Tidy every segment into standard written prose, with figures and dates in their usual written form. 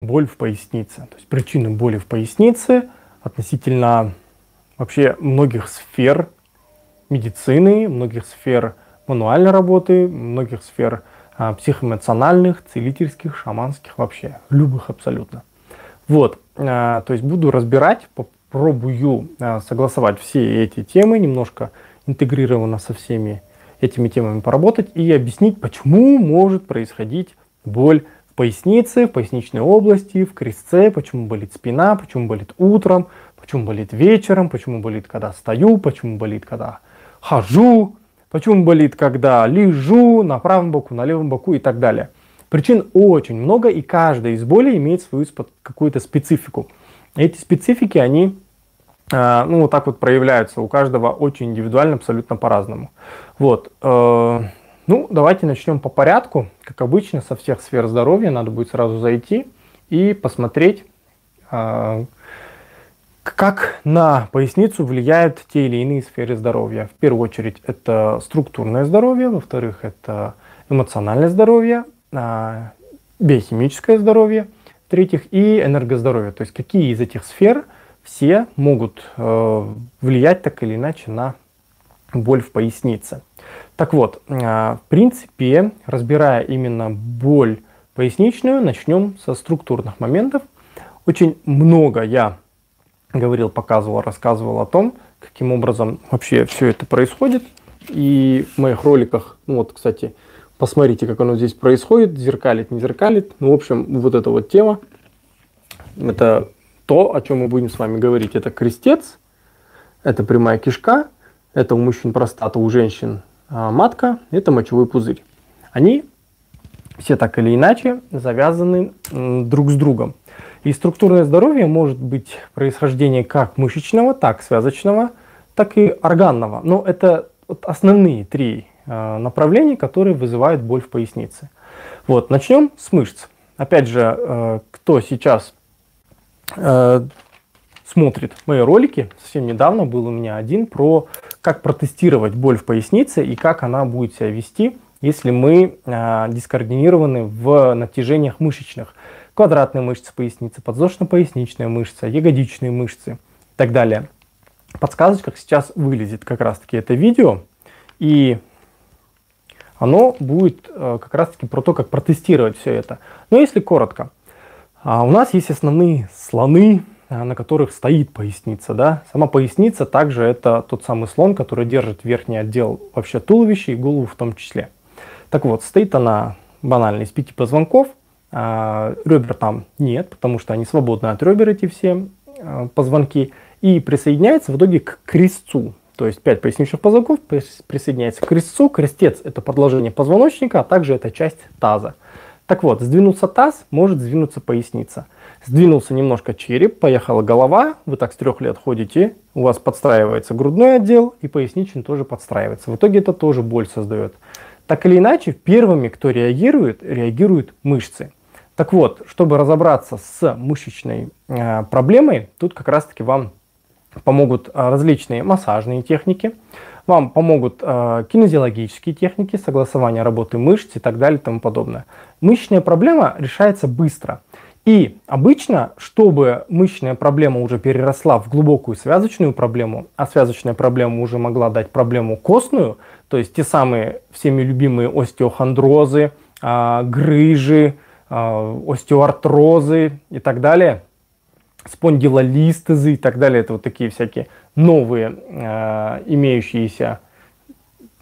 боль в пояснице. То есть причины боли в пояснице относительно вообще многих сфер медицины, многих сфер мануальной работы, многих сфер психоэмоциональных, целительских, шаманских, вообще любых абсолютно. Вот, то есть буду разбирать, попробую согласовать все эти темы, немножко интегрированно со всеми этими темами поработать и объяснить, почему может происходить боль в пояснице, в поясничной области, в крестце, почему болит спина, почему болит утром, почему болит вечером, почему болит, когда стою, почему болит, когда хожу, почему болит, когда лежу на правом боку, на левом боку и так далее. Причин очень много, и каждая из болей имеет свою какую-то специфику. Эти специфики, они вот так вот проявляются у каждого очень индивидуально, абсолютно по-разному. Вот. Давайте начнем по порядку. Как обычно, со всех сфер здоровья надо будет сразу зайти и посмотреть, как на поясницу влияют те или иные сферы здоровья. В первую очередь это структурное здоровье, во-вторых, это эмоциональное здоровье, биохимическое здоровье, в-третьих, и энергоздоровье. То есть какие из этих сфер все могут влиять так или иначе на боль в пояснице. Так вот, в принципе, разбирая именно боль поясничную, начнем со структурных моментов. Очень много я говорил, показывал, рассказывал о том, каким образом вообще все это происходит. И в моих роликах, кстати, посмотрите, как оно здесь происходит, зеркалит, не зеркалит. В общем, вот эта вот тема, это то, о чем мы будем с вами говорить. Это крестец, это прямая кишка, это у мужчин простата, у женщин матка, это мочевой пузырь. Они все так или иначе завязаны друг с другом. И структурное здоровье может быть происхождение как мышечного, так связочного, так и органного. Но это основные три направления, которые вызывают боль в пояснице. Вот, начнем с мышц. Опять же, кто сейчас смотрит мои ролики, совсем недавно был у меня один про как протестировать боль в пояснице и как она будет себя вести, если мы дискоординированы в натяжениях мышечных. Квадратные мышцы поясницы, подвздошно-поясничная мышца, ягодичные мышцы и так далее. В подсказочках сейчас вылезет как раз таки это видео, и оно будет как раз таки про то, как протестировать все это. Но если коротко, у нас есть основные слоны, на которых стоит поясница. Да? Сама поясница также это тот самый слон, который держит верхний отдел вообще туловища и голову в том числе. Так вот, стоит она банально из 5 позвонков. Ребер там нет, потому что они свободны от ребер, эти все позвонки, и присоединяется в итоге к крестцу. То есть 5 поясничных позвонков присоединяется к крестцу. Крестец — это подложение позвоночника, а также это часть таза. Так вот, сдвинуться таз, может сдвинуться поясница. Сдвинулся немножко череп, поехала голова, вы так с 3 лет ходите, у вас подстраивается грудной отдел, и поясничный тоже подстраивается. В итоге это тоже боль создает. Так или иначе, первыми, кто реагируют мышцы. Так вот, чтобы разобраться с мышечной проблемой, тут как раз таки вам помогут различные массажные техники, вам помогут кинезиологические техники, согласование работы мышц и так далее и тому подобное. Мышечная проблема решается быстро. И обычно, чтобы мышечная проблема уже переросла в глубокую связочную проблему, а связочная проблема уже могла дать проблему костную, то есть те самые всеми любимые остеохондрозы, грыжи, остеоартрозы и так далее, спондилолистезы и так далее, это вот такие всякие новые, имеющиеся,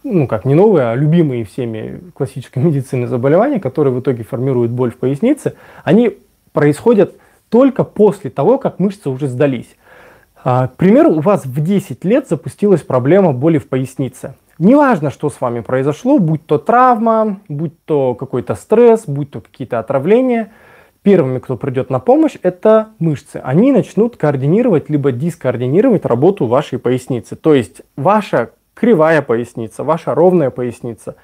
не новые, а любимые всеми классической медицины заболевания, которые в итоге формируют боль в пояснице, они происходят только после того, как мышцы уже сдались. К примеру, у вас в 10 лет запустилась проблема боли в пояснице. Неважно, что с вами произошло, будь то травма, будь то какой-то стресс, будь то какие-то отравления, первыми, кто придет на помощь, это мышцы. Они начнут координировать либо дискоординировать работу вашей поясницы. То есть ваша кривая поясница, ваша ровная поясница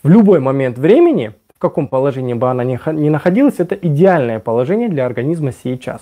в любой момент времени, в каком положении бы она ни находилась, это идеальное положение для организма сейчас.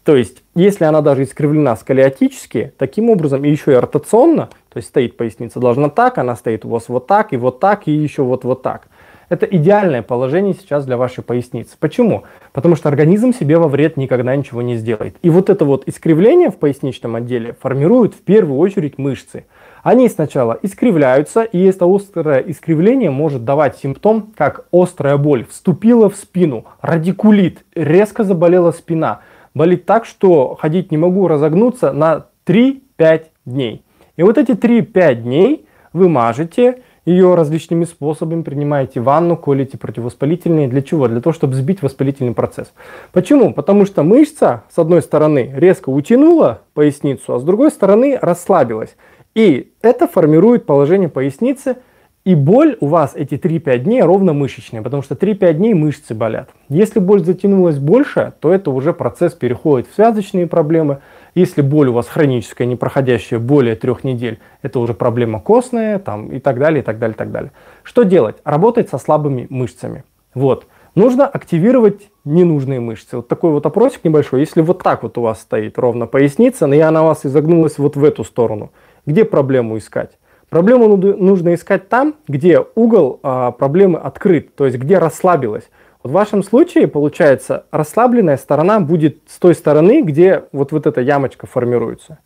То есть, если она даже искривлена сколиотически, таким образом и еще и ротационно, то есть стоит поясница должна так, она стоит у вас вот так, и еще вот так. Это идеальное положение сейчас для вашей поясницы. Почему? Потому что организм себе во вред никогда ничего не сделает. И вот это вот искривление в поясничном отделе формирует в первую очередь мышцы. Они сначала искривляются, и это острое искривление может давать симптом, как острая боль вступила в спину, радикулит, резко заболела спина. Болит так, что ходить не могу, разогнуться на 3-5 дней. И вот эти 3-5 дней вы мажете ее различными способами, принимаете ванну, колите противовоспалительные. Для чего? Для того, чтобы сбить воспалительный процесс. Почему? Потому что мышца, с одной стороны, резко утянула поясницу, а с другой стороны расслабилась. И это формирует положение поясницы, и боль у вас эти 3-5 дней ровно мышечная, потому что 3-5 дней мышцы болят. Если боль затянулась больше, то это уже процесс переходит в связочные проблемы. Если боль у вас хроническая, не проходящая более 3 недель, это уже проблема костная там, и так далее, и так далее, и так далее. Что делать? Работать со слабыми мышцами. Вот. Нужно активировать ненужные мышцы. Вот такой вот опросик небольшой. Если вот так вот у вас стоит ровно поясница, но она у вас изогнулась вот в эту сторону, где проблему искать? Проблему нужно искать там, где угол проблемы открыт, то есть где расслабилась. В вашем случае, получается, расслабленная сторона будет с той стороны, где вот эта ямочка формируется.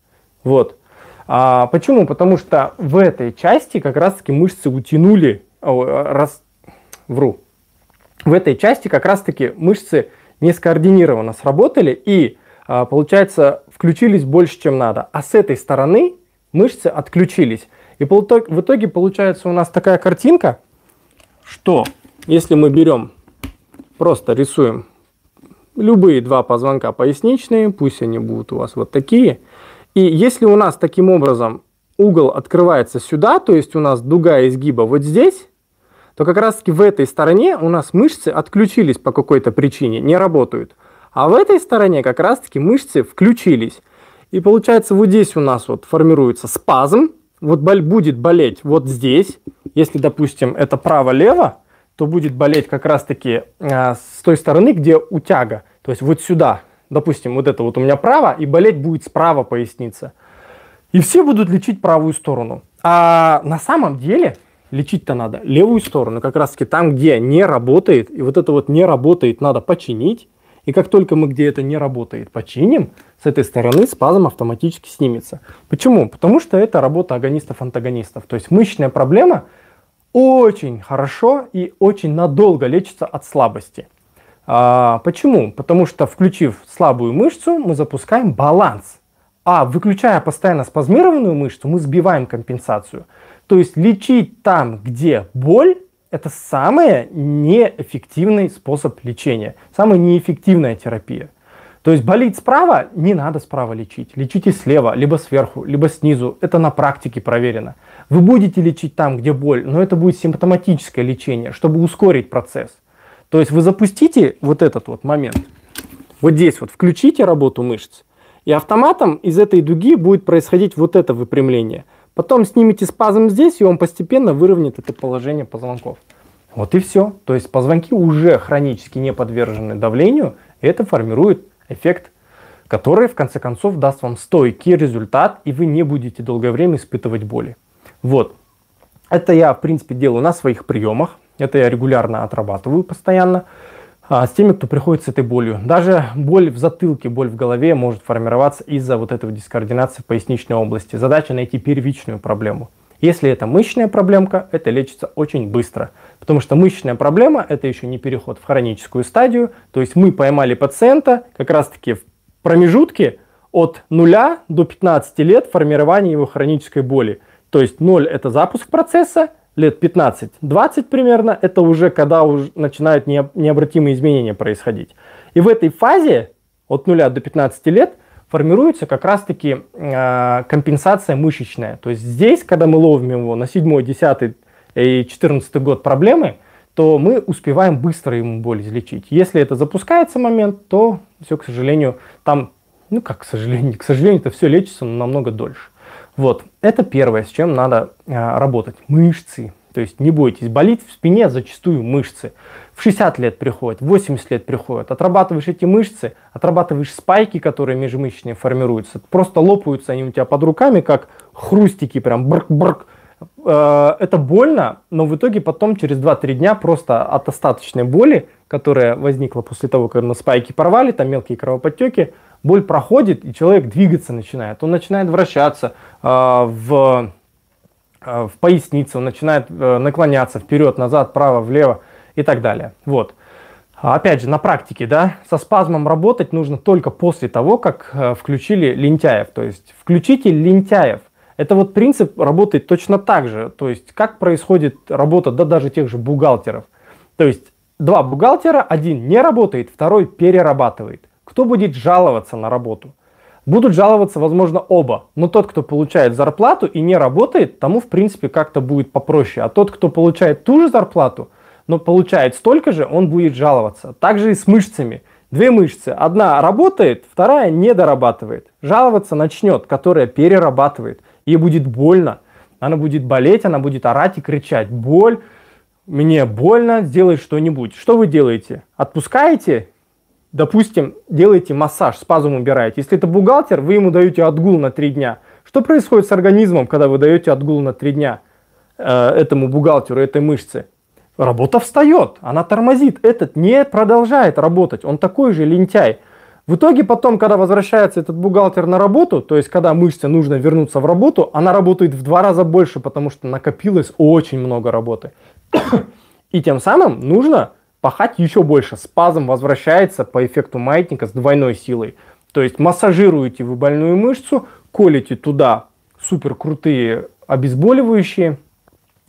Вот. Почему? Потому что в этой части как раз-таки мышцы утянули, в этой части как раз-таки мышцы не скоординированно сработали и, получается, включились больше, чем надо. А с этой стороны мышцы отключились. И в итоге получается у нас такая картинка, что если мы берем, просто рисуем любые два позвонка поясничные, пусть они будут у вас вот такие, и если у нас таким образом угол открывается сюда, то есть у нас дуга изгиба вот здесь, то как раз таки в этой стороне у нас мышцы отключились по какой-то причине, не работают. А в этой стороне как раз таки мышцы включились. И получается вот здесь у нас вот формируется спазм, вот будет болеть вот здесь, если, допустим, это право-лево, то будет болеть как раз-таки с той стороны, где утяга, то есть вот сюда. Допустим, вот это вот у меня право, и болеть будет справа поясница. И все будут лечить правую сторону. А на самом деле лечить-то надо левую сторону, как раз-таки там, где не работает, и вот это вот не работает, надо починить. И как только мы, где это не работает, починим, с этой стороны спазм автоматически снимется. Почему? Потому что это работа агонистов-антагонистов. То есть мышечная проблема очень хорошо и очень надолго лечится от слабости. Почему? Потому что, включив слабую мышцу, мы запускаем баланс. А выключая постоянно спазмированную мышцу, мы сбиваем компенсацию. То есть лечить там, где боль, это самый неэффективный способ лечения, самая неэффективная терапия. То есть болит справа, не надо справа лечить. Лечите слева, либо сверху, либо снизу. Это на практике проверено. Вы будете лечить там, где боль, но это будет симптоматическое лечение, чтобы ускорить процесс. То есть вы запустите вот этот вот момент, вот здесь вот включите работу мышц, и автоматом из этой дуги будет происходить вот это выпрямление. Потом снимите спазм здесь, и он постепенно выровняет это положение позвонков. Вот и все. То есть позвонки уже хронически не подвержены давлению, и это формирует эффект, который в конце концов даст вам стойкий результат, и вы не будете долгое время испытывать боли. Вот. Это я, в принципе, делаю на своих приемах. Это я регулярно отрабатываю постоянно с теми, кто приходит с этой болью. Даже боль в затылке, боль в голове может формироваться из-за вот этого дискоординации в поясничной области. Задача найти первичную проблему. Если это мышечная проблемка, это лечится очень быстро. Потому что мышечная проблема – это еще не переход в хроническую стадию. То есть мы поймали пациента как раз-таки в промежутке от 0 до 15 лет формирования его хронической боли. То есть 0 – это запуск процесса, лет 15-20 примерно, это уже когда уже начинают необратимые изменения происходить. И в этой фазе от 0 до 15 лет формируется как раз-таки компенсация мышечная. То есть здесь, когда мы ловим его на 7, 10 и 14 год проблемы, то мы успеваем быстро ему боль излечить. Если это запускается момент, то все, к сожалению, там, к сожалению, это все лечится намного дольше. Вот, это первое, с чем надо работать. Мышцы. То есть не бойтесь, болит в спине зачастую мышцы. В 60 лет приходят, в 80 лет приходят. Отрабатываешь эти мышцы, отрабатываешь спайки, которые межмышечные формируются. Просто лопаются они у тебя под руками, как хрустики, прям брк-брк. Это больно, но в итоге потом через 2-3 дня просто от остаточной боли, которая возникла после того, как мы спайки порвали, там мелкие кровоподтеки, боль проходит, и человек двигаться начинает. Он начинает вращаться в пояснице, он начинает наклоняться вперед, назад, вправо, влево и так далее. Вот. Опять же, на практике, да, со спазмом работать нужно только после того, как включили лентяев. То есть включите лентяев. Это вот принцип работает точно так же. То есть как происходит работа, да, даже тех же бухгалтеров. То есть 2 бухгалтера, один не работает, второй перерабатывает. Кто будет жаловаться на работу? Будут жаловаться, возможно, оба. Но тот, кто получает зарплату и не работает, тому, в принципе, как-то будет попроще. А тот, кто получает ту же зарплату, но получает столько же, он будет жаловаться. Также и с мышцами. 2 мышцы. Одна работает, вторая не дорабатывает. Жаловаться начнет, которая перерабатывает. Ей будет больно. Она будет болеть, она будет орать и кричать. Боль, мне больно, сделай что-нибудь. Что вы делаете? Отпускаете? Допустим, делаете массаж, спазм убираете. Если это бухгалтер, вы ему даете отгул на 3 дня. Что происходит с организмом, когда вы даете отгул на 3 дня этому бухгалтеру, этой мышце? Работа встает, она тормозит. Этот не продолжает работать, он такой же лентяй. В итоге потом, когда возвращается этот бухгалтер на работу, то есть когда мышце нужно вернуться в работу, она работает в 2 раза больше, потому что накопилось очень много работы. И тем самым нужно пахать еще больше. Спазм возвращается по эффекту маятника с двойной силой. То есть массажируете вы больную мышцу, колите туда супер крутые обезболивающие,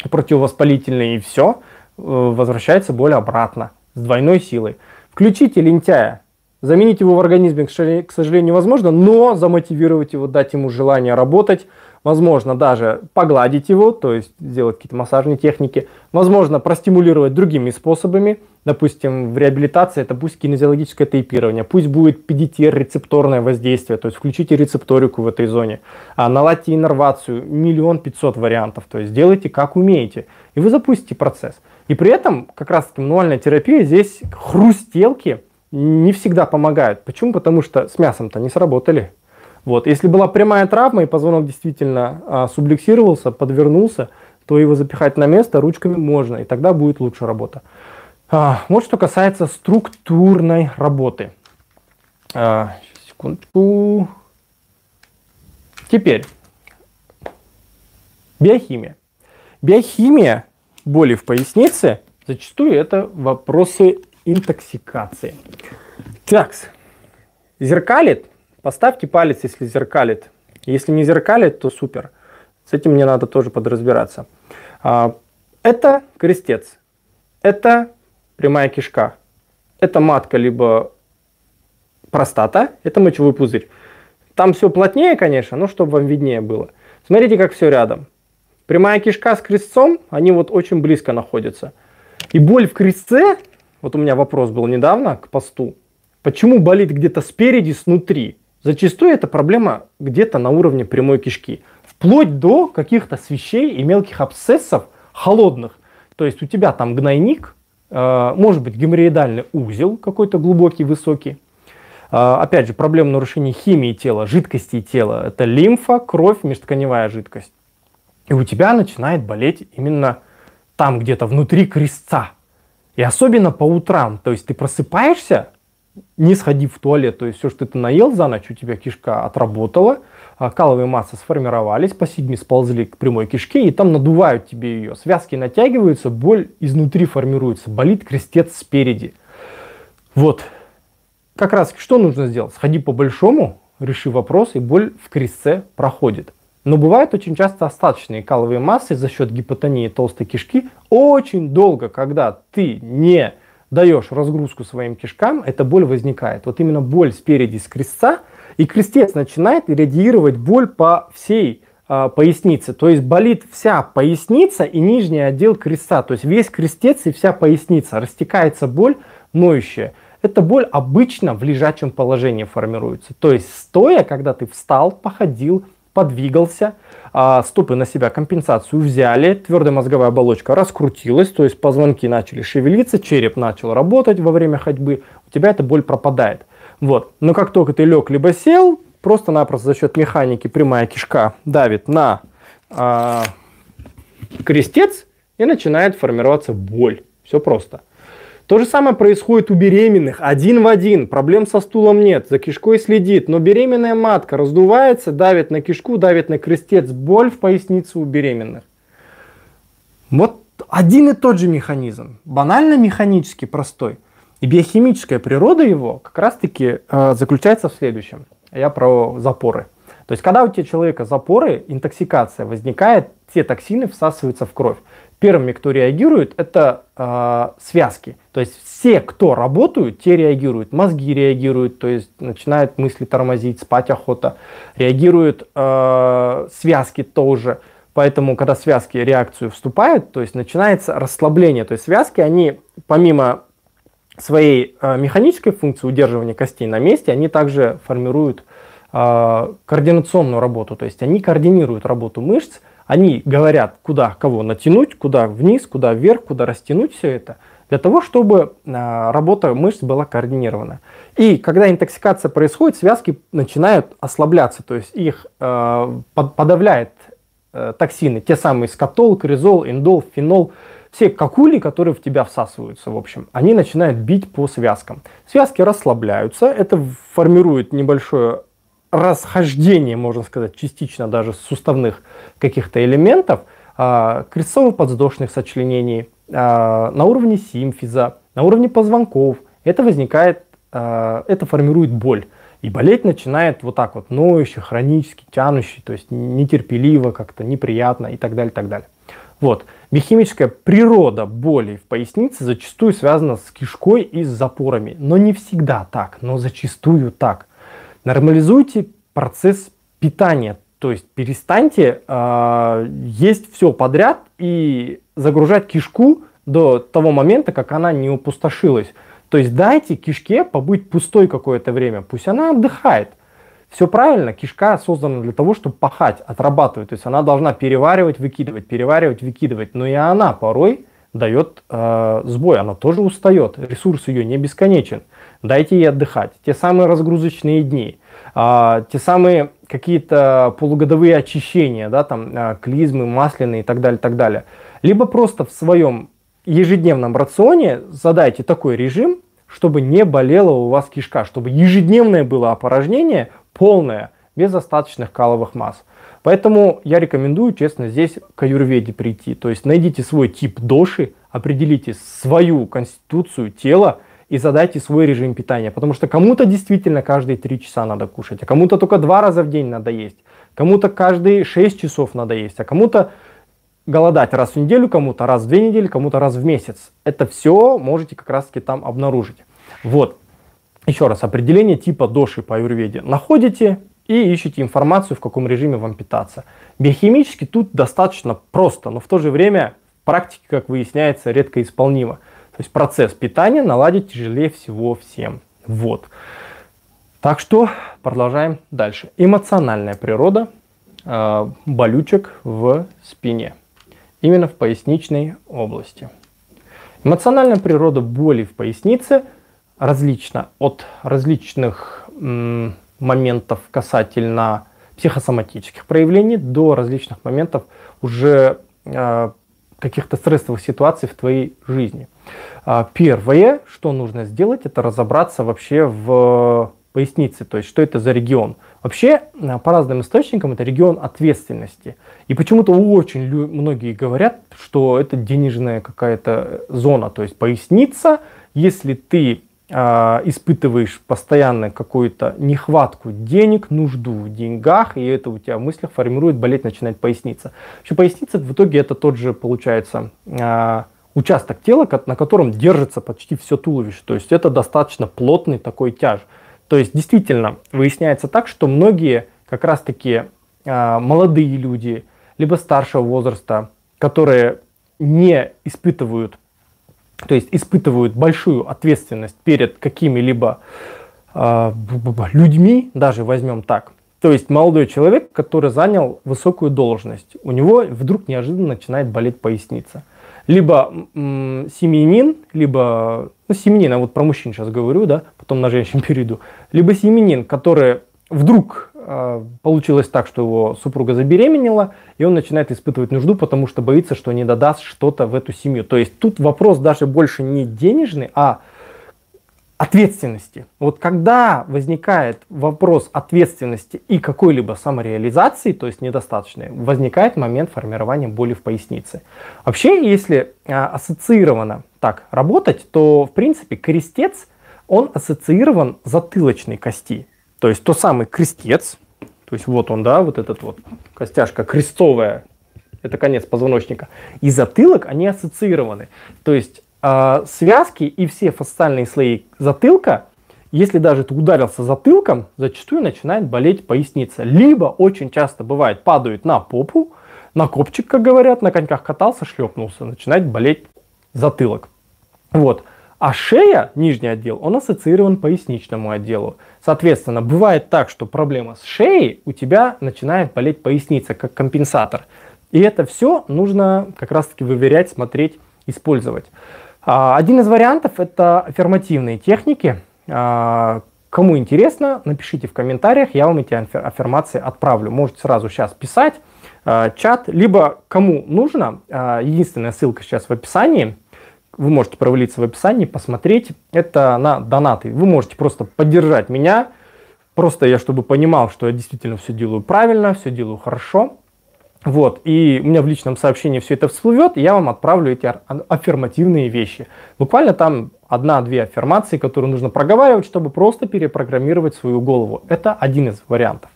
противовоспалительные, и все, возвращается боль обратно с двойной силой. Включите лентяя. Заменить его в организме, к сожалению, невозможно, но замотивировать его, дать ему желание работать, возможно, даже погладить его, то есть сделать какие-то массажные техники, возможно, простимулировать другими способами, допустим, в реабилитации это пусть кинезиологическое тейпирование, пусть будет PDT, рецепторное воздействие, то есть включите рецепторику в этой зоне, наладьте иннервацию, 1 500 000 вариантов, то есть делайте как умеете, и вы запустите процесс. И при этом как раз-таки мануальная терапия, здесь хрустелки не всегда помогают. Почему? Потому что с мясом-то не сработали. Вот. Если была прямая травма и позвонок действительно сублюксировался, подвернулся, то его запихать на место ручками можно, и тогда будет лучше работа. Вот что касается структурной работы. Секундочку. Теперь биохимия. Биохимия боли в пояснице зачастую это вопросы интоксикации. Так, зеркалит. Поставьте палец, если зеркалит. Если не зеркалит, то супер. С этим мне надо тоже подразбираться. Это крестец. Это прямая кишка. Это матка, либо простата. Это мочевой пузырь. Там все плотнее, конечно, но чтобы вам виднее было. Смотрите, как все рядом. Прямая кишка с крестцом, они вот очень близко находятся. И боль в крестце, вот у меня вопрос был недавно к посту, почему болит где-то спереди, снутри? Зачастую это проблема где-то на уровне прямой кишки. Вплоть до каких-то свищей и мелких абсцессов холодных. То есть у тебя там гнойник, может быть геморроидальный узел какой-то глубокий, высокий. Опять же, проблема нарушения химии тела, жидкости тела. Это лимфа, кровь, межтканевая жидкость. И у тебя начинает болеть именно там где-то внутри крестца. И особенно по утрам. То есть ты просыпаешься, не сходив в туалет. То есть все, что ты наел за ночь, у тебя кишка отработала, каловые массы сформировались, по сигме сползли к прямой кишке, и там надувают тебе ее. Связки натягиваются, боль изнутри формируется, болит крестец спереди. Вот. Как раз что нужно сделать? Сходи по-большому, реши вопрос, и боль в крестце проходит. Но бывают очень часто остаточные каловые массы за счет гипотонии толстой кишки. Очень долго, когда ты не даешь разгрузку своим кишкам, эта боль возникает. Вот именно боль спереди с крестца, и крестец начинает иррадиировать боль по всей пояснице. То есть болит вся поясница и нижний отдел крестца. То есть весь крестец и вся поясница. Растекается боль ноющая. Эта боль обычно в лежачем положении формируется. То есть стоя, когда ты встал, походил, подвигался, стопы на себя компенсацию взяли, твердая мозговая оболочка раскрутилась, то есть позвонки начали шевелиться, череп начал работать во время ходьбы, у тебя эта боль пропадает. Вот. Но как только ты лег либо сел, просто-напросто за счет механики прямая кишка давит на крестец, и начинает формироваться боль. Все просто. То же самое происходит у беременных, один в один, проблем со стулом нет, за кишкой следит, но беременная матка раздувается, давит на кишку, давит на крестец, боль в пояснице у беременных. Вот один и тот же механизм, банально механически простой. И биохимическая природа его как раз-таки заключается в следующем. Я про запоры. То есть, когда у тебя человека запоры, интоксикация возникает, те токсины всасываются в кровь. Первыми, кто реагирует, это связки. То есть все, кто работают, те реагируют. Мозги реагируют, то есть начинают мысли тормозить, спать охота. Реагируют связки тоже. Поэтому, когда связки реакцию вступают, то есть начинается расслабление. То есть связки, они помимо своей механической функции удерживания костей на месте, они также формируют координационную работу. То есть они координируют работу мышц. Они говорят, куда кого натянуть, куда вниз, куда вверх, куда растянуть все это, для того, чтобы работа мышц была координирована. И когда интоксикация происходит, связки начинают ослабляться, то есть их подавляет токсины, те самые скотол, коризол, индол, фенол, все какули, которые в тебя всасываются, в общем, они начинают бить по связкам. Связки расслабляются, это формирует небольшое расхождение, можно сказать, частично даже суставных каких-то элементов, крестцово-подвздошных сочленений, на уровне симфиза, на уровне позвонков. Это возникает, это формирует боль. И болеть начинает вот так вот, ноющий, хронически, тянущий, то есть нетерпеливо, как-то неприятно и так далее, и так далее. Вот. Биохимическая природа боли в пояснице зачастую связана с кишкой и с запорами. Но не всегда так, но зачастую так. Нормализуйте процесс питания, то есть перестаньте есть все подряд и загружать кишку до того момента, как она не опустошилась. То есть дайте кишке побыть пустой какое-то время, пусть она отдыхает. Все правильно, кишка создана для того, чтобы пахать, отрабатывать. То есть она должна переваривать, выкидывать. Но и она порой дает сбой, она тоже устает. Ресурс ее не бесконечен. Дайте ей отдыхать. Те самые разгрузочные дни, те самые какие-то полугодовые очищения, да, там, клизмы, масляные и так далее, так далее. Либо просто в своем ежедневном рационе задайте такой режим, чтобы не болела у вас кишка, чтобы ежедневное было опорожнение полное, без остаточных каловых масс. Поэтому я рекомендую, честно, здесь к аюрведе прийти. То есть найдите свой тип доши, определите свою конституцию тела и задайте свой режим питания. Потому что кому-то действительно каждые 3 часа надо кушать, а кому-то только 2 раза в день надо есть, кому-то каждые 6 часов надо есть, а кому-то голодать раз в неделю, кому-то раз в 2 недели, кому-то раз в месяц. Это все можете как раз таки там обнаружить. Вот. Еще раз, определение типа доши по аюрведе находите и ищите информацию, в каком режиме вам питаться. Биохимически тут достаточно просто, но в то же время в практике, как выясняется, редко исполнимо. То есть процесс питания наладить тяжелее всего всем. Вот. Так что продолжаем дальше. Эмоциональная природа болючек в спине. Именно в поясничной области. Эмоциональная природа боли в пояснице различна от различных моментов касательно психосоматических проявлений до различных моментов уже каких-то стрессовых ситуаций в твоей жизни. Первое, что нужно сделать, это разобраться вообще в пояснице, то есть что это за регион. Вообще, по разным источникам, это регион ответственности. И почему-то очень многие говорят, что это денежная какая-то зона, то есть поясница, если ты испытываешь постоянно какую-то нехватку денег, нужду в деньгах, и это у тебя в мыслях формирует, болеть начинает поясница. Вообще поясница в итоге это тот же, получается, участок тела, на котором держится почти все туловище. То есть это достаточно плотный такой тяж. То есть действительно выясняется так, что многие как раз таки молодые люди, либо старшего возраста, которые не испытывают, то есть испытывают большую ответственность перед какими-либо людьми, даже возьмем так. То есть молодой человек, который занял высокую должность, у него вдруг неожиданно начинает болеть поясница. Либо семьянин, либо, семьянин, а вот про мужчин сейчас говорю, да, потом на женщин перейду, либо семьянин, который вдруг получилось так, что его супруга забеременела, и он начинает испытывать нужду, потому что боится, что не додаст что-то в эту семью. То есть тут вопрос даже больше не денежный, а ответственности. Вот когда возникает вопрос ответственности и какой-либо самореализации, то есть недостаточной, возникает момент формирования боли в пояснице. Вообще, если ассоциированно так работать, то в принципе крестец, он ассоциирован затылочной кости. То есть тот самый крестец, то есть вот он, да, вот этот вот костяшка крестовая, это конец позвоночника, и затылок, они ассоциированы. То есть связки и все фасциальные слои затылка, если даже ты ударился затылком, зачастую начинает болеть поясница. Либо очень часто бывает, падают на попу, на копчик, как говорят, на коньках катался, шлепнулся, начинает болеть затылок. Вот. А шея, нижний отдел, он ассоциирован к поясничному отделу. Соответственно, бывает так, что проблема с шеей, у тебя начинает болеть поясница как компенсатор. И это все нужно как раз таки выверять, смотреть, использовать. Один из вариантов — это аффирмативные техники. Кому интересно, напишите в комментариях, я вам эти аффирмации отправлю. Можете сразу сейчас писать чат, либо кому нужно, единственная ссылка сейчас в описании, вы можете провалиться в описании, посмотреть, это на донаты. Вы можете просто поддержать меня, просто я чтобы понимал, что я действительно все делаю правильно, все делаю хорошо. Вот, и у меня в личном сообщении все это всплывет, и я вам отправлю эти аффирмативные вещи. Буквально там 1-2 аффирмации, которые нужно проговаривать, чтобы просто перепрограммировать свою голову. Это один из вариантов.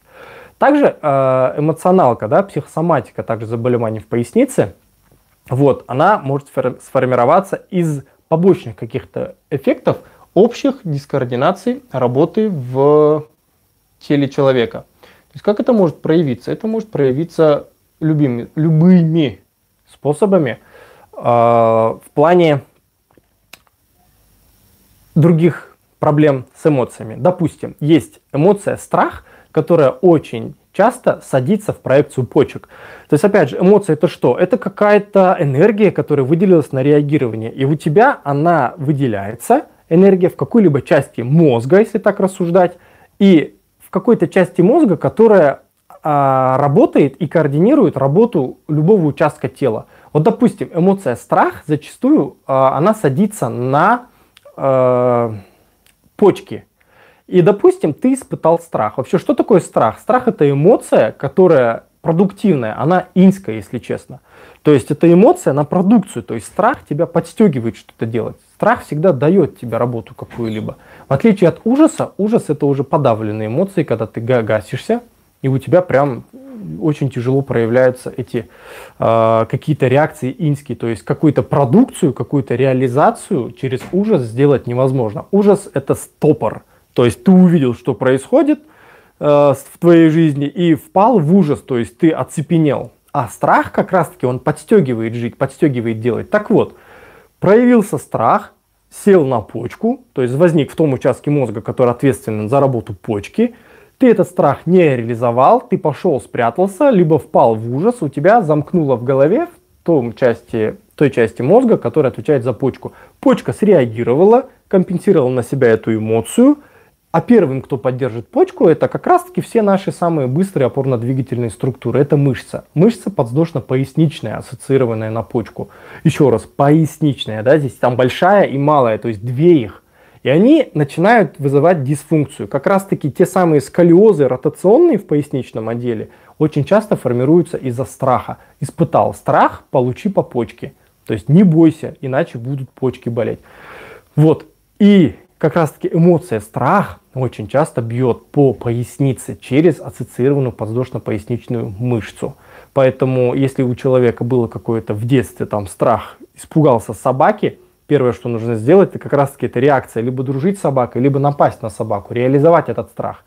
Также эмоционалка, да, психосоматика, также заболевание в пояснице, вот, она может сформироваться из побочных каких-то эффектов общих дискоординаций работы в теле человека. То есть как это может проявиться? Это может проявиться любыми способами в плане других проблем с эмоциями. Допустим, есть эмоция страх, которая очень часто садится в проекцию почек. То есть, опять же, эмоция — это что? Это какая-то энергия, которая выделилась на реагирование. И у тебя она выделяется, энергия, в какой-либо части мозга, если так рассуждать, и в какой-то части мозга, которая работает и координирует работу любого участка тела. Вот, допустим, эмоция страх зачастую она садится на почки. И, допустим, ты испытал страх. Вообще, что такое страх? Страх — это эмоция, которая продуктивная, она иньская, если честно. То есть это эмоция на продукцию, то есть страх тебя подстегивает что-то делать. Страх всегда дает тебе работу какую-либо. В отличие от ужаса, ужас — это уже подавленные эмоции, когда ты гасишься, и у тебя прям очень тяжело проявляются эти какие-то реакции иньские. То есть какую-то продукцию, какую-то реализацию через ужас сделать невозможно. Ужас — это стопор. То есть ты увидел, что происходит в твоей жизни и впал в ужас, то есть ты оцепенел. А страх как раз-таки он подстегивает жить, подстегивает делать. Так вот, проявился страх, сел на почку, то есть возник в том участке мозга, который ответственен за работу почки. Ты этот страх не реализовал, ты пошел, спрятался, либо впал в ужас, у тебя замкнуло в голове в той части мозга, которая отвечает за почку. Почка среагировала, компенсировала на себя эту эмоцию, а первым, кто поддержит почку, это как раз-таки все наши самые быстрые опорно-двигательные структуры. Это мышца. Мышца подвздошно-поясничная, ассоциированная на почку. Еще раз, поясничная, да, здесь там большая и малая, то есть две их. И они начинают вызывать дисфункцию. Как раз таки те самые сколиозы ротационные в поясничном отделе очень часто формируются из-за страха. Испытал страх — получи по почке. То есть не бойся, иначе будут почки болеть. Вот. И как раз таки эмоция страх очень часто бьет по пояснице через ассоциированную подвздошно-поясничную мышцу. Поэтому если у человека было какое-то в детстве там страх, испугался собаки, первое, что нужно сделать, это как раз таки эта реакция: либо дружить с собакой, либо напасть на собаку, реализовать этот страх,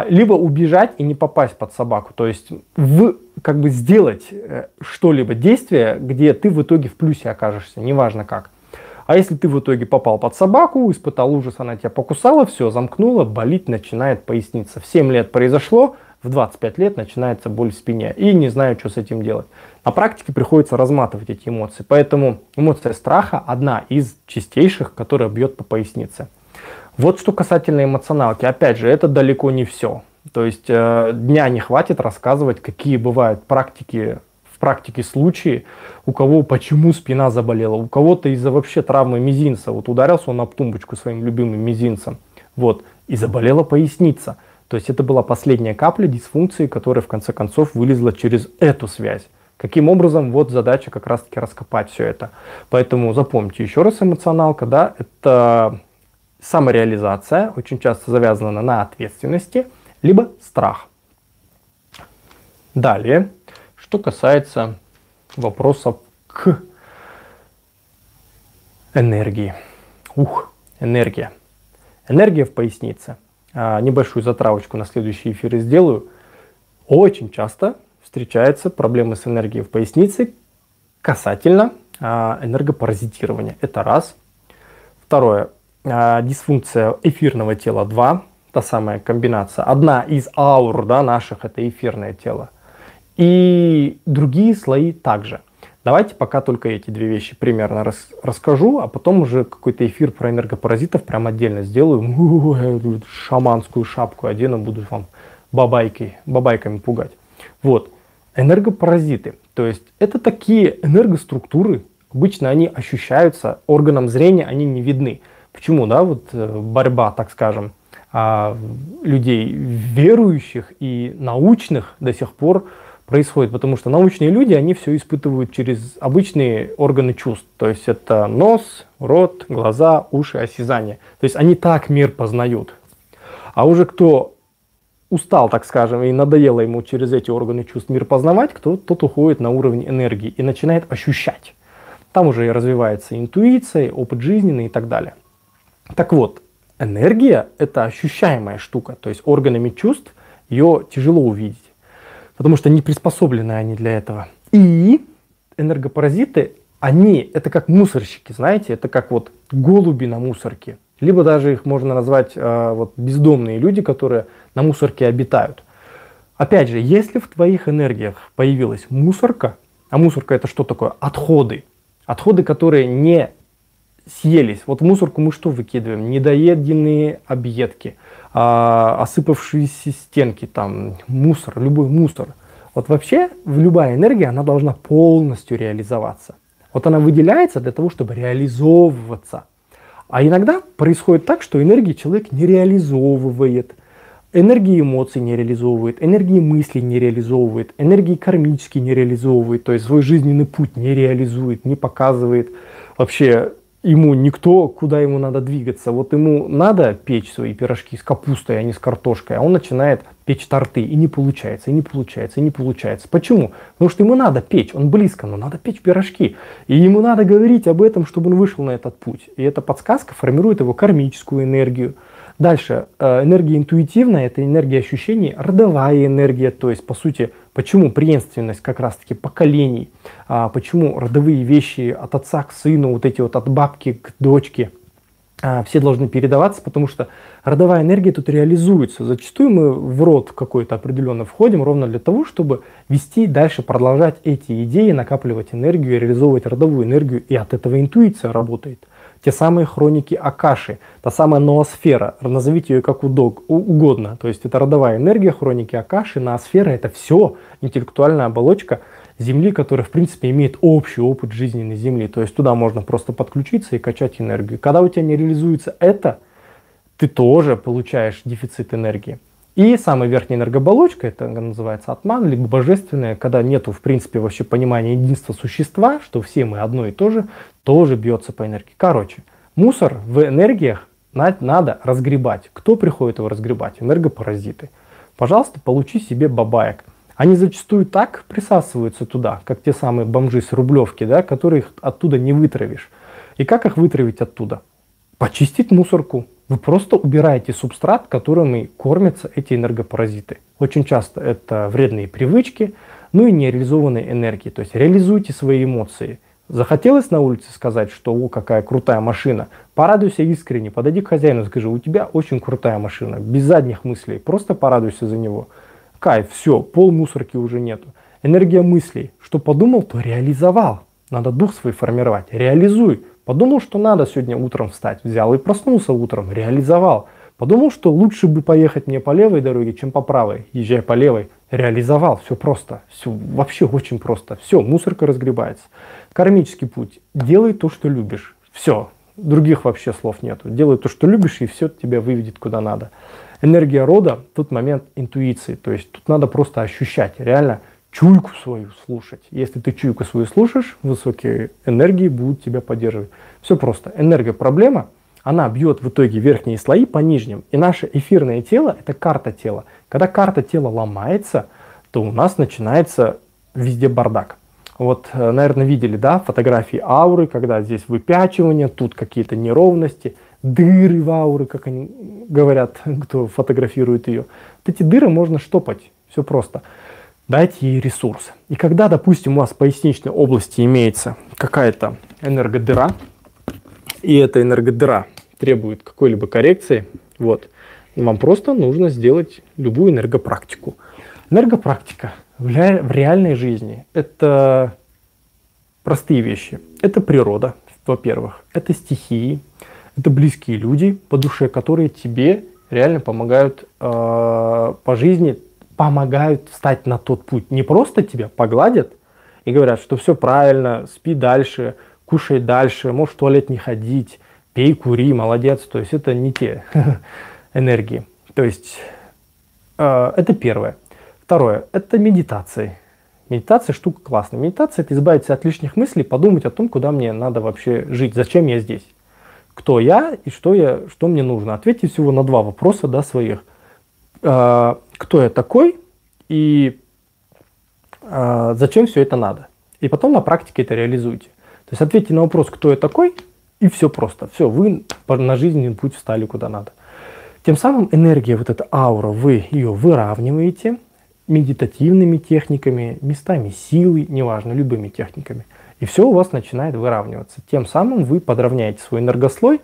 либо убежать и не попасть под собаку. То есть как бы сделать что-либо действие, где ты в итоге в плюсе окажешься, неважно как. А если ты в итоге попал под собаку, испытал ужас, она тебя покусала, все, замкнула, болеть начинает поясница. В 7 лет произошло, в 25 лет начинается боль в спине. И не знаю, что с этим делать. На практике приходится разматывать эти эмоции. Поэтому эмоция страха одна из чистейших, которая бьет по пояснице. Вот что касательно эмоционалки. Опять же, это далеко не все. То есть дня не хватит рассказывать, какие бывают в практике случаи, у кого почему спина заболела, у кого-то из-за вообще травмы мизинца. Вот ударился он об тумбочку своим любимым мизинцем, вот, и заболела поясница. То есть это была последняя капля дисфункции, которая в конце концов вылезла через эту связь. Каким образом? Вот задача как раз-таки раскопать все это. Поэтому запомните еще раз, эмоционалка, да, это самореализация, очень часто завязана на ответственности, либо страх. Далее, что касается вопросов к энергии. Энергия. Энергия в пояснице. Небольшую затравочку на следующий эфир сделаю. Очень часто встречаются проблемы с энергией в пояснице касательно энергопаразитирования. Это раз. Второе. Дисфункция эфирного тела 2. Та самая комбинация. Одна из аур, да, наших — это эфирное тело. И другие слои также. Давайте пока только эти две вещи примерно расскажу, а потом уже какой-то эфир про энергопаразитов прям отдельно сделаю. Шаманскую шапку одену, буду вам бабайками пугать. Вот. Энергопаразиты. То есть это такие энергоструктуры. Обычно они ощущаются органом зрения, они не видны. Почему, да, вот борьба, так скажем, людей верующих и научных до сих пор происходит, потому что научные люди, они все испытывают через обычные органы чувств, то есть это нос, рот, глаза, уши, осязание. То есть они так мир познают. А уже кто устал, так скажем, и надоело ему через эти органы чувств мир познавать, тот уходит на уровень энергии и начинает ощущать. Там уже и развивается интуиция, опыт жизненный и так далее. Так вот, энергия — это ощущаемая штука, то есть органами чувств ее тяжело увидеть, потому что не приспособлены они для этого. И энергопаразиты, это как мусорщики, знаете, это как вот голуби на мусорке, либо даже их можно назвать вот бездомные люди, которые на мусорке обитают. Опять же, если в твоих энергиях появилась мусорка, а мусорка — это что такое? Отходы, которые не съелись. Вот в мусорку мы что выкидываем? Недоеденные объедки, осыпавшиеся стенки, там, мусор, любой мусор. Вот вообще любая энергия, она должна полностью реализоваться. Вот она выделяется для того, чтобы реализовываться. А иногда происходит так, что энергии человек не реализовывает, энергии эмоций не реализовывает, энергии мыслей не реализовывает, энергии кармические не реализовывает, то есть свой жизненный путь не реализует, не показывает вообще. Ему никто, куда ему надо двигаться. Вот ему надо печь свои пирожки с капустой, а не с картошкой, а он начинает печь торты. И не получается, и не получается, и не получается. Почему? Потому что ему надо печь, он близко, но надо печь пирожки. И ему надо говорить об этом, чтобы он вышел на этот путь. И эта подсказка формирует его кармическую энергию. Дальше, энергия интуитивная — это энергия ощущений, родовая энергия, то есть, по сути, почему преемственность как раз-таки поколений, почему родовые вещи от отца к сыну, вот эти вот от бабки к дочке, все должны передаваться, потому что родовая энергия тут реализуется. Зачастую мы в род какой-то определенно входим ровно для того, чтобы вести дальше, продолжать эти идеи, накапливать энергию, реализовывать родовую энергию, и от этого интуиция работает. Те самые хроники Акаши, та самая ноосфера, назовите ее как угодно. То есть это родовая энергия, хроники Акаши, ноосфера — это все интеллектуальная оболочка Земли, которая в принципе имеет общий опыт жизненной Земли. То есть туда можно просто подключиться и качать энергию. Когда у тебя не реализуется это, ты тоже получаешь дефицит энергии. И самая верхняя энергооболочка, это называется атман, либо божественная, когда нету в принципе вообще понимания единства существа, что все мы одно и то же, тоже бьется по энергии. Короче, мусор в энергиях надо разгребать. Кто приходит его разгребать? Энергопаразиты. Пожалуйста, получи себе бабаек. Они зачастую так присасываются туда, как те самые бомжи с Рублевки, да, которых оттуда не вытравишь. И как их вытравить оттуда? Почистить мусорку. Вы просто убираете субстрат, которым кормятся эти энергопаразиты. Очень часто это вредные привычки, ну и нереализованные энергии. То есть реализуйте свои эмоции. Захотелось на улице сказать, что о, какая крутая машина, порадуйся искренне, подойди к хозяину, скажи: у тебя очень крутая машина, без задних мыслей, просто порадуйся за него. Кайф, все, пол мусорки уже нету. Энергия мыслей, что подумал, то реализовал. Надо дух свой формировать, реализуй. Подумал, что надо сегодня утром встать, взял и проснулся утром, реализовал. Подумал, что лучше бы поехать мне по левой дороге, чем по правой. Езжай по левой. Реализовал. Все просто. Все вообще очень просто. Все, мусорка разгребается. Кармический путь. Делай то, что любишь. Все. Других вообще слов нету. Делай то, что любишь, и все тебя выведет куда надо. Энергия рода, тут момент интуиции. То есть тут надо просто ощущать, реально чуйку свою слушать. Если ты чуйку свою слушаешь, высокие энергии будут тебя поддерживать. Все просто. Энергия проблема, она бьет в итоге верхние слои по нижним. И наше эфирное тело – это карта тела. Когда карта тела ломается, то у нас начинается везде бардак. Вот, наверное, видели, да, фотографии ауры, когда здесь выпячивание, тут какие-то неровности, дыры в ауре, как они говорят, кто фотографирует ее. Вот эти дыры можно штопать, все просто. Дайте ей ресурс. И когда, допустим, у вас в поясничной области имеется какая-то энергодыра, и эта энергодыра требует какой-либо коррекции, вот, вам просто нужно сделать любую энергопрактику. Энергопрактика в реальной жизни – это простые вещи. Это природа, во-первых, это стихии, это близкие люди по душе, которые тебе реально помогают по жизни, помогают встать на тот путь. Не просто тебя погладят и говорят, что все правильно, спи дальше, кушай дальше, можешь в туалет не ходить, пей, кури, молодец. То есть это не те энергии. То есть это первое. Второе – это медитация. Медитация – штука классная. Медитация – это избавиться от лишних мыслей, подумать о том, куда мне надо вообще жить, зачем я здесь. Кто я и что мне нужно. Ответьте всего на 2 вопроса, да, своих. Кто я такой и зачем все это надо. И потом на практике это реализуйте. То есть ответьте на вопрос, кто я такой, и все просто. Все, вы на жизненный путь встали куда надо. Тем самым энергия, вот эта аура, вы ее выравниваете медитативными техниками, местами силы, неважно, любыми техниками. И все у вас начинает выравниваться. Тем самым вы подровняете свой энергослой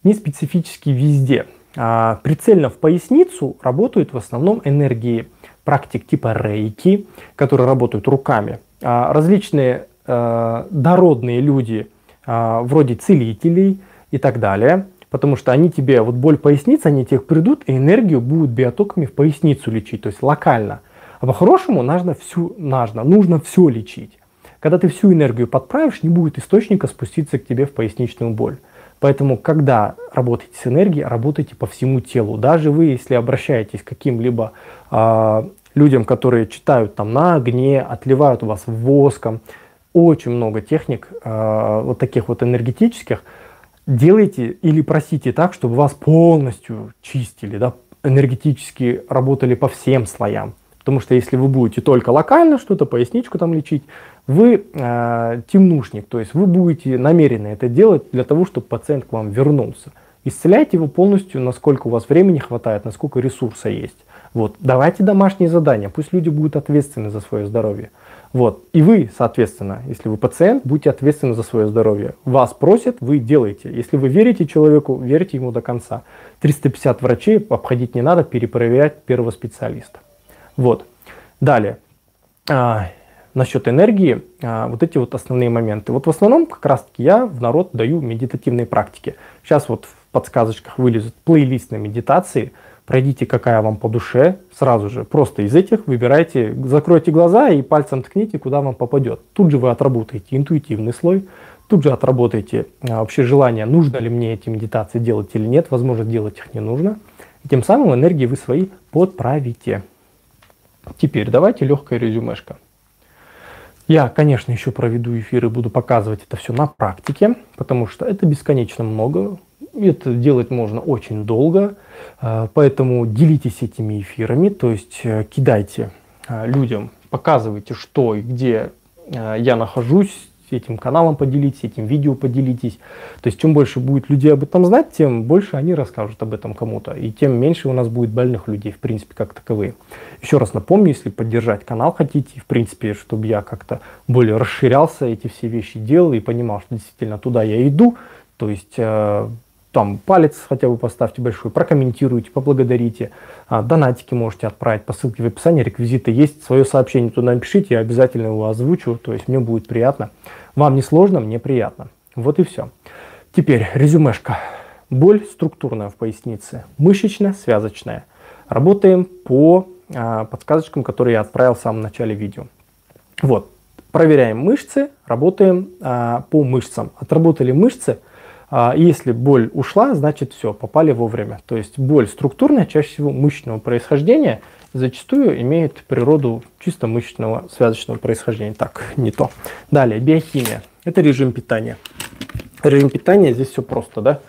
не специфически везде. Прицельно в поясницу работают в основном энергии практик типа рейки, которые работают руками. Различные дородные люди, вроде целителей и так далее, потому что они тебе, вот боль поясницы, они тебе придут и энергию будут биотоками в поясницу лечить, то есть локально. А по-хорошему нужно все лечить. Когда ты всю энергию подправишь, не будет источника спуститься к тебе в поясничную боль. Поэтому, когда работаете с энергией, работайте по всему телу. Даже вы, если обращаетесь к каким-либо людям, которые читают там на огне, отливают вас воском, очень много техник вот таких вот энергетических, делайте или просите так, чтобы вас полностью чистили, да, энергетически работали по всем слоям. Потому что если вы будете только локально что-то, поясничку там лечить, вы темнушник, то есть вы будете намеренно это делать для того, чтобы пациент к вам вернулся. Исцеляйте его полностью, насколько у вас времени хватает, насколько ресурса есть. Вот. Давайте домашние задания, пусть люди будут ответственны за свое здоровье. Вот. И вы, соответственно, если вы пациент, будьте ответственны за свое здоровье. Вас просят, вы делаете. Если вы верите человеку, верьте ему до конца. 350 врачей обходить не надо, перепроверять первого специалиста. Вот. Далее. Насчет энергии, вот эти вот основные моменты. Вот в основном как раз таки я в народ даю медитативные практики. Сейчас вот в подсказочках вылезет плейлист на медитации. Пройдите, какая вам по душе, сразу же. Просто из этих выбирайте, закройте глаза и пальцем ткните, куда вам попадет. Тут же вы отработаете интуитивный слой, тут же отработаете вообще желание, нужно ли мне эти медитации делать или нет. Возможно, делать их не нужно. И тем самым энергии вы свои подправите. Теперь давайте легкая резюмешка. Я, конечно, еще проведу эфиры, буду показывать это все на практике, потому что это бесконечно много. Это делать можно очень долго, поэтому делитесь этими эфирами, то есть кидайте людям, показывайте, что и где я нахожусь, этим каналом поделитесь, этим видео поделитесь. То есть чем больше будет людей об этом знать, тем больше они расскажут об этом кому-то, и тем меньше у нас будет больных людей, в принципе, как таковые. Еще раз напомню, если поддержать канал хотите, в принципе, чтобы я как-то более расширялся, эти все вещи делал и понимал, что действительно туда я иду, то есть там палец хотя бы поставьте большой, прокомментируйте, поблагодарите, донатики можете отправить по ссылке в описании, реквизиты есть, свое сообщение туда напишите, я обязательно его озвучу, то есть мне будет приятно. Вам не сложно, мне приятно. Вот и все. Теперь резюмешка. Боль структурная в пояснице, мышечная, связочная. Работаем по подсказочкам, которые я отправил в самом начале видео. Вот, проверяем мышцы, работаем по мышцам. Отработали мышцы, если боль ушла, значит все, попали вовремя. То есть боль структурная, чаще всего мышечного происхождения, зачастую имеет природу чисто мышечного связочного происхождения. Так, не то. Далее, биохимия. Это режим питания. Режим питания, здесь все просто, да?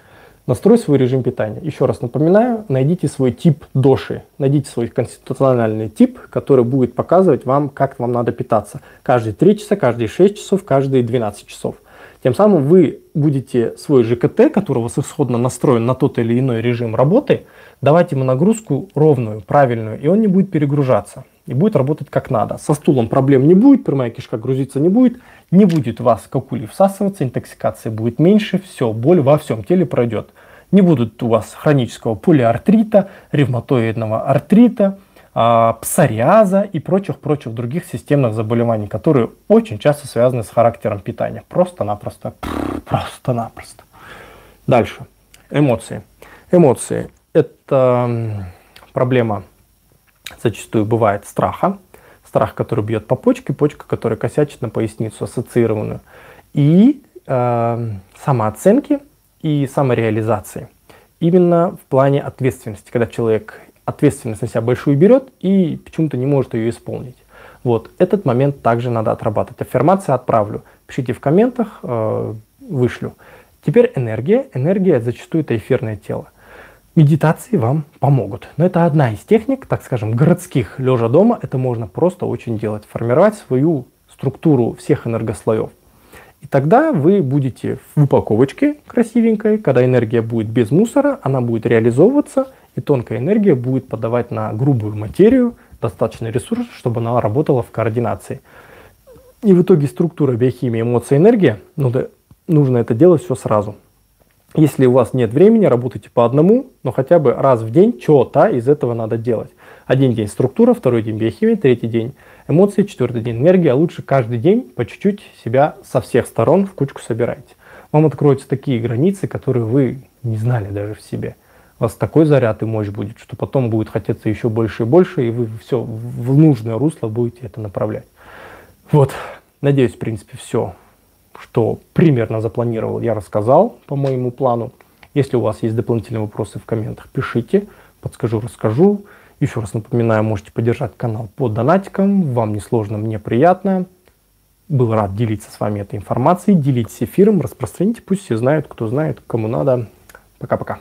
Настрой свой режим питания. Еще раз напоминаю, найдите свой тип доши, найдите свой конституциональный тип, который будет показывать вам, как вам надо питаться. Каждые 3 часа, каждые 6 часов, каждые 12 часов. Тем самым вы будете свой ЖКТ, который у вас исходно настроен на тот или иной режим работы, давать ему нагрузку ровную, правильную, и он не будет перегружаться. И будет работать как надо. Со стулом проблем не будет, прямая кишка грузиться не будет у вас как ули всасываться, интоксикации будет меньше, все, боль во всем теле пройдет. Не будет у вас хронического полиартрита, ревматоидного артрита, псориаза и прочих других системных заболеваний, которые очень часто связаны с характером питания. Просто-напросто. Просто-напросто. Дальше. Эмоции. Эмоции – это проблема, зачастую бывает, страха. Страх, который бьет по почке, почка, которая косячит на поясницу ассоциированную. И самооценки и самореализации. Именно в плане ответственности, когда человек ответственность на себя большую берет и почему-то не может ее исполнить. Вот, этот момент также надо отрабатывать. Аффирмации отправлю. Пишите в комментах, вышлю. Теперь энергия. Энергия зачастую это эфирное тело. Медитации вам помогут. Но это одна из техник, так скажем, городских, лежа дома. Это можно просто очень делать. Формировать свою структуру всех энергослоев. И тогда вы будете в упаковочке красивенькой, когда энергия будет без мусора, она будет реализовываться, и тонкая энергия будет подавать на грубую материю достаточный ресурс, чтобы она работала в координации. И в итоге структура, биохимия, эмоции, энергия, нужно это делать все сразу. Если у вас нет времени, работайте по одному, но хотя бы раз в день что-то из этого надо делать. Один день структура, второй день биохимия, третий день эмоции, четвертый день энергия. А лучше каждый день по чуть-чуть себя со всех сторон в кучку собирайте. Вам откроются такие границы, которые вы не знали даже в себе. У вас такой заряд и мощь будет, что потом будет хотеться еще больше и больше, и вы все в нужное русло будете это направлять. Вот, надеюсь, в принципе, все, что примерно запланировал, я рассказал по моему плану. Если у вас есть дополнительные вопросы в комментах, пишите, подскажу, расскажу. Еще раз напоминаю, можете поддержать канал по донатикам, вам не сложно, мне приятно. Был рад делиться с вами этой информацией, делитесь эфиром, распространите, пусть все знают, кто знает, кому надо. Пока-пока.